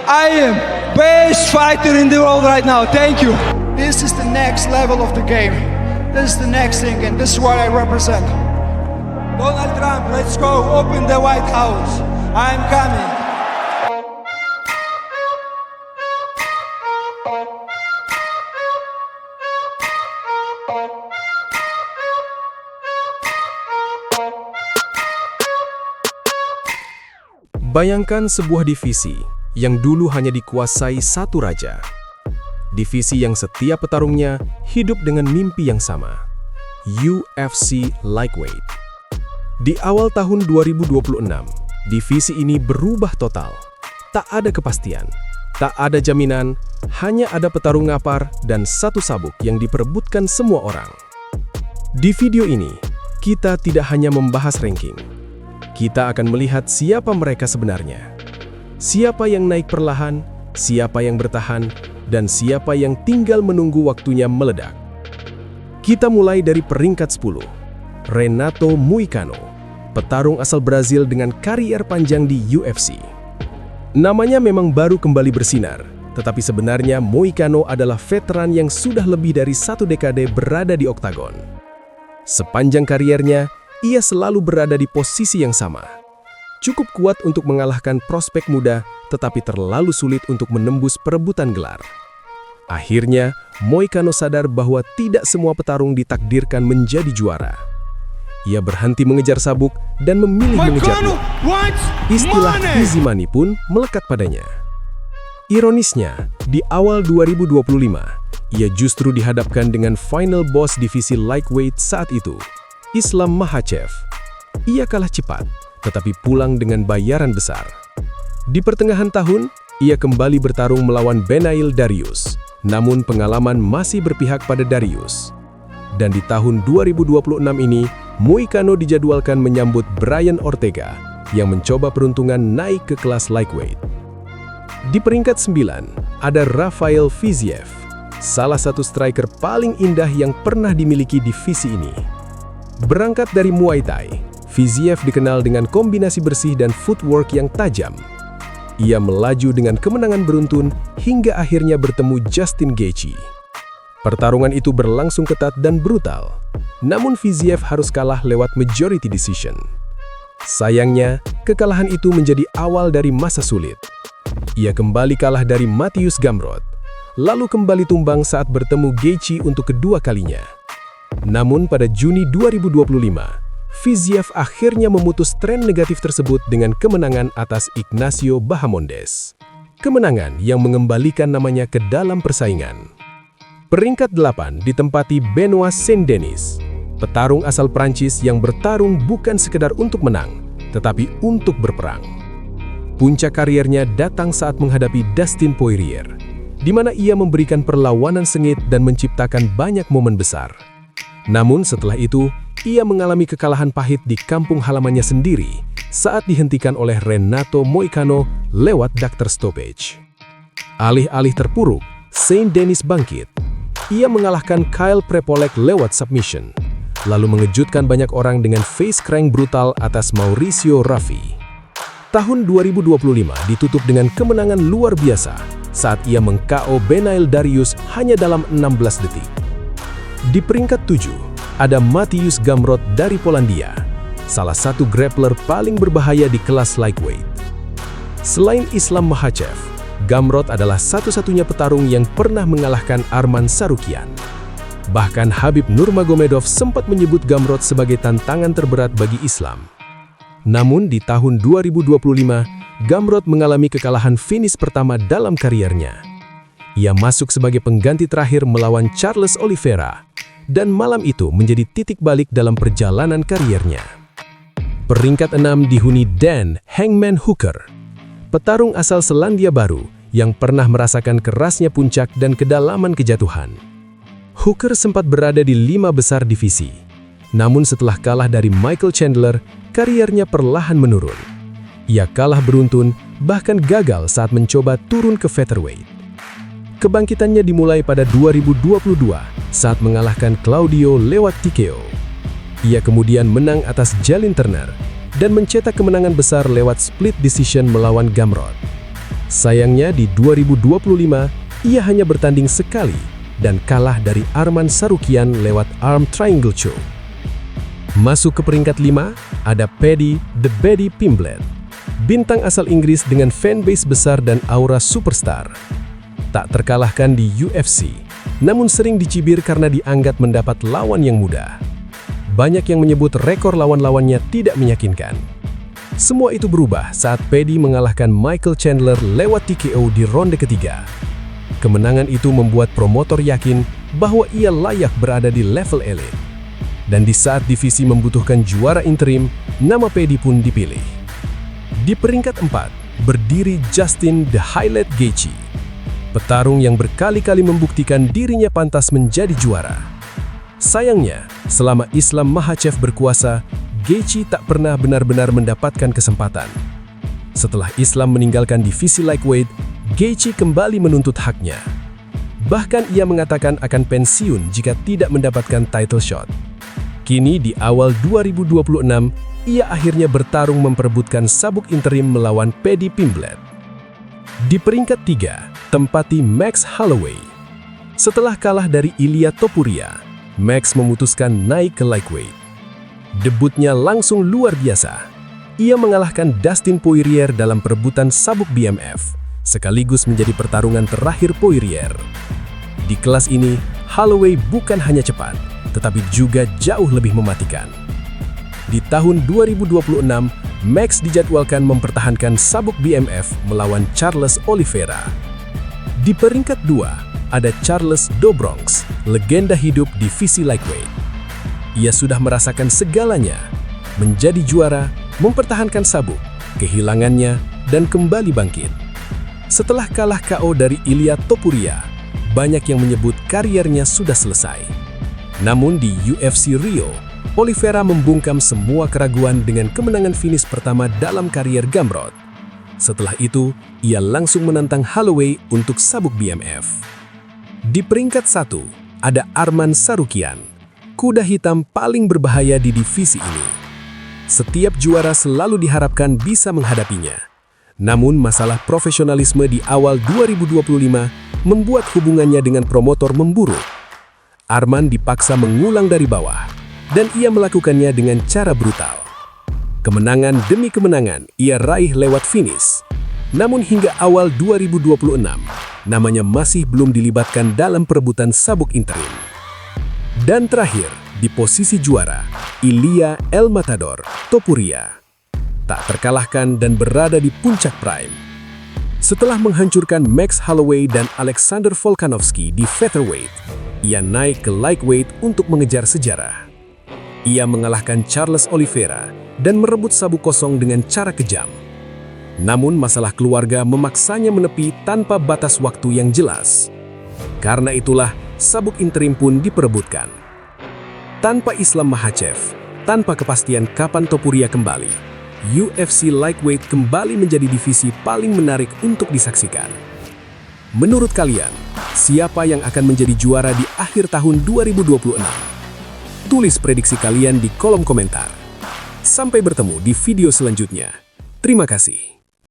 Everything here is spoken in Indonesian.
I am best fighter in the world right now. Thank you. This is the next level of the game. This is the next thing, and this is what I represent. Donald Trump, let's go open the White House. I'm coming. Bayangkan sebuah divisi yang dulu hanya dikuasai satu raja. Divisi yang setiap petarungnya hidup dengan mimpi yang sama. UFC Lightweight. Di awal tahun 2026, divisi ini berubah total. Tak ada kepastian, tak ada jaminan, hanya ada petarung ngapar dan satu sabuk yang diperebutkan semua orang. Di video ini, kita tidak hanya membahas ranking. Kita akan melihat siapa mereka sebenarnya. Siapa yang naik perlahan, siapa yang bertahan, dan siapa yang tinggal menunggu waktunya meledak. Kita mulai dari peringkat 10. Renato Moicano, petarung asal Brazil dengan karier panjang di UFC. Namanya memang baru kembali bersinar, tetapi sebenarnya Moicano adalah veteran yang sudah lebih dari satu dekade berada di oktagon. Sepanjang kariernya, ia selalu berada di posisi yang sama. Cukup kuat untuk mengalahkan prospek muda, tetapi terlalu sulit untuk menembus perebutan gelar. Akhirnya, Moicano sadar bahwa tidak semua petarung ditakdirkan menjadi juara. Ia berhenti mengejar sabuk dan memilih mengejar uang. Istilah easy money pun melekat padanya. Ironisnya, di awal 2025, ia justru dihadapkan dengan final boss divisi lightweight saat itu, Islam Makhachev. Ia kalah cepat, tetapi pulang dengan bayaran besar. Di pertengahan tahun, ia kembali bertarung melawan Beneil Dariush, namun pengalaman masih berpihak pada Dariush. Dan di tahun 2026 ini, Moicano dijadwalkan menyambut Brian Ortega yang mencoba peruntungan naik ke kelas lightweight. Di peringkat 9, ada Rafael Fiziev, salah satu striker paling indah yang pernah dimiliki divisi ini. Berangkat dari Muay Thai, Fiziev dikenal dengan kombinasi bersih dan footwork yang tajam. Ia melaju dengan kemenangan beruntun hingga akhirnya bertemu Justin Gaethje. Pertarungan itu berlangsung ketat dan brutal, namun Fiziev harus kalah lewat majority decision. Sayangnya, kekalahan itu menjadi awal dari masa sulit. Ia kembali kalah dari Mateusz Gamrot, lalu kembali tumbang saat bertemu Gaethje untuk kedua kalinya. Namun pada Juni 2025, Fiziev akhirnya memutus tren negatif tersebut dengan kemenangan atas Ignacio Bahamondes. Kemenangan yang mengembalikan namanya ke dalam persaingan. Peringkat 8 ditempati Benoit Saint-Denis, petarung asal Prancis yang bertarung bukan sekedar untuk menang, tetapi untuk berperang. Puncak kariernya datang saat menghadapi Dustin Poirier, di mana ia memberikan perlawanan sengit dan menciptakan banyak momen besar. Namun setelah itu, ia mengalami kekalahan pahit di kampung halamannya sendiri saat dihentikan oleh Renato Moicano lewat doctor stoppage. Alih-alih terpuruk, Saint-Denis bangkit. Ia mengalahkan Kyle Prepolek lewat submission, lalu mengejutkan banyak orang dengan face crank brutal atas Mauricio Raffi. Tahun 2025 ditutup dengan kemenangan luar biasa saat ia meng-KO Beneil Dariush hanya dalam 16 detik. Di peringkat 7, ada Mateusz Gamrot dari Polandia, salah satu grappler paling berbahaya di kelas lightweight. Selain Islam Makhachev, Gamrot adalah satu-satunya petarung yang pernah mengalahkan Arman Tsarukyan. Bahkan Khabib Nurmagomedov sempat menyebut Gamrot sebagai tantangan terberat bagi Islam. Namun di tahun 2025, Gamrot mengalami kekalahan finish pertama dalam kariernya. Ia masuk sebagai pengganti terakhir melawan Charles Oliveira, dan malam itu menjadi titik balik dalam perjalanan kariernya. Peringkat 6 dihuni Dan Hangman Hooker, petarung asal Selandia Baru yang pernah merasakan kerasnya puncak dan kedalaman kejatuhan. Hooker sempat berada di 5 besar divisi, namun setelah kalah dari Michael Chandler, kariernya perlahan menurun. Ia kalah beruntun, bahkan gagal saat mencoba turun ke featherweight. Kebangkitannya dimulai pada 2022 saat mengalahkan Claudio lewat TKO. Ia kemudian menang atas Jalin Turner dan mencetak kemenangan besar lewat split decision melawan Gamrot. Sayangnya di 2025, ia hanya bertanding sekali dan kalah dari Arman Tsarukyan lewat Arm Triangle Choke. Masuk ke peringkat 5, ada Paddy "The Baddy" Pimblett, bintang asal Inggris dengan fanbase besar dan aura superstar. Tak terkalahkan di UFC, namun sering dicibir karena dianggap mendapat lawan yang mudah. Banyak yang menyebut rekor lawan-lawannya tidak meyakinkan. Semua itu berubah saat Paddy mengalahkan Michael Chandler lewat TKO di ronde ketiga. Kemenangan itu membuat promotor yakin bahwa ia layak berada di level elit. Dan di saat divisi membutuhkan juara interim, nama Paddy pun dipilih. Di peringkat 4, berdiri Justin "The Highlight" Gaethje, petarung yang berkali-kali membuktikan dirinya pantas menjadi juara. Sayangnya, selama Islam Makhachev berkuasa, Gaethje tak pernah benar-benar mendapatkan kesempatan. Setelah Islam meninggalkan divisi lightweight, Gaethje kembali menuntut haknya. Bahkan ia mengatakan akan pensiun jika tidak mendapatkan title shot. Kini di awal 2026, ia akhirnya bertarung memperebutkan sabuk interim melawan Paddy Pimblett. Di peringkat 3, tempati Max Holloway. Setelah kalah dari Ilia Topuria, Max memutuskan naik ke lightweight. Debutnya langsung luar biasa. Ia mengalahkan Dustin Poirier dalam perebutan sabuk BMF, sekaligus menjadi pertarungan terakhir Poirier. Di kelas ini, Holloway bukan hanya cepat, tetapi juga jauh lebih mematikan. Di tahun 2026, Max dijadwalkan mempertahankan sabuk BMF melawan Charles Oliveira. Di peringkat 2, ada Charles do Bronx, legenda hidup divisi lightweight. Ia sudah merasakan segalanya, menjadi juara, mempertahankan sabuk, kehilangannya, dan kembali bangkit. Setelah kalah KO dari Ilia Topuria, banyak yang menyebut kariernya sudah selesai. Namun di UFC Rio, Oliveira membungkam semua keraguan dengan kemenangan finish pertama dalam karier Gamrot. Setelah itu, ia langsung menantang Holloway untuk sabuk BMF. Di peringkat 1, ada Arman Tsarukyan, kuda hitam paling berbahaya di divisi ini. Setiap juara selalu diharapkan bisa menghadapinya. Namun masalah profesionalisme di awal 2025 membuat hubungannya dengan promotor memburuk. Arman dipaksa mengulang dari bawah, dan ia melakukannya dengan cara brutal. Kemenangan demi kemenangan ia raih lewat finish. Namun hingga awal 2026, namanya masih belum dilibatkan dalam perebutan sabuk interim. Dan terakhir, di posisi juara, Ilia El Matador Topuria. Tak terkalahkan dan berada di puncak prime. Setelah menghancurkan Max Holloway dan Alexander Volkanovski di featherweight, ia naik ke lightweight untuk mengejar sejarah. Ia mengalahkan Charles Oliveira dan merebut sabuk kosong dengan cara kejam. Namun masalah keluarga memaksanya menepi tanpa batas waktu yang jelas. Karena itulah, sabuk interim pun diperebutkan. Tanpa Islam Makhachev, tanpa kepastian kapan Topuria kembali, UFC Lightweight kembali menjadi divisi paling menarik untuk disaksikan. Menurut kalian, siapa yang akan menjadi juara di akhir tahun 2026? Tulis prediksi kalian di kolom komentar. Sampai bertemu di video selanjutnya. Terima kasih.